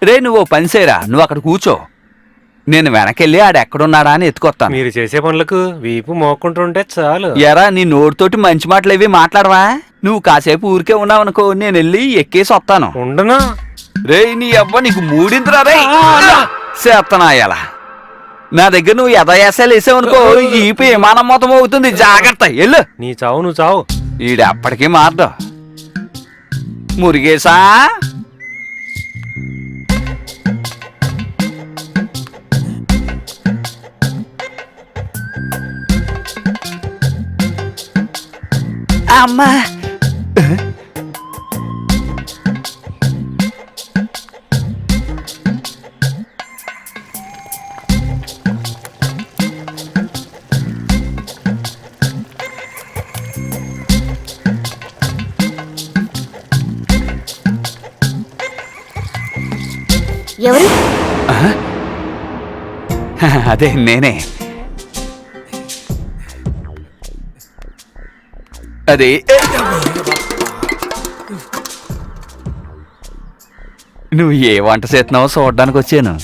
రే నువ్వు పని చేయరా, నువ్వు అక్కడ కూర్చో, నేను వెనకెళ్ళి ఆడెక్కడున్నాడా అని ఎత్తుకొస్తాను. మీరు చేసే పనులకు వీపు మోక్కుంటుంటే చాలు. ఎరా నీ నోటితోటి మంచి మాటలు ఏవి మాట్లాడవా? నువ్వు కాసేపు ఊరికే ఉన్నావనుకో, నేను వెళ్ళి ఎక్కేసి వస్తాను. ఉండను. రే నీ అబ్బా నీకు మూడిందిరా రే చేత్తనాయాల. నా దగ్గర నువ్వు యథయాసాలు వేసావనుకో ఈపు విమానం మొత్తం అవుతుంది, జాగ్రత్త. ఎల్లు, నీ చావు నువ్వు చావు. ఈడెప్పటికీ మారదు. మురిగేసా అమ్మా. ఎవరు? అదే నేనే. అదే నువ్వు ఏ వంట చేస్తున్నావో చూడడానికి వచ్చాను.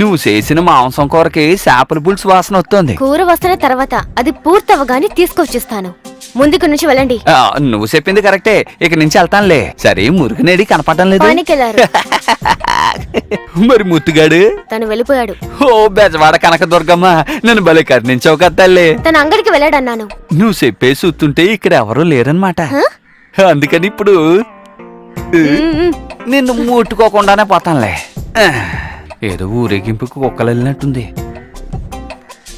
నువ్వు చేసిన మాంసం కూరకి చేపల పులుసు వాసన వస్తుంది. కూర వస్తున్న తర్వాత అది పూర్తవగానే తీసుకొచ్చిస్తాను. ముందుకు నుంచి వెళ్ళండి. నువ్వు చెప్పింది కరెక్టే, ఇక నుంచి వెళ్తానులే. సరే మురుగునేడి కనపడటం లేదు. పనికెళ్ళారు. మరి ముత్తుగాడు? తను వెళ్ళిపోయాడు. ఓ బెజవాడ కనక దుర్గమ్మ, నన్ను భలే కర్ణించావు కదా తల్లి. తన అంగడికి వెళ్ళాడన్నాను. నువ్వు చెప్పేసి చూస్తుంటే ఇక్కడ ఎవరూ లేరన్నమాట. అందుకని ఇప్పుడు నిన్ను ముట్టుకోకుండానే పోతానులే. ఏదో ఊరేగింపుకు కుక్కలు వెళ్ళినట్టుంది.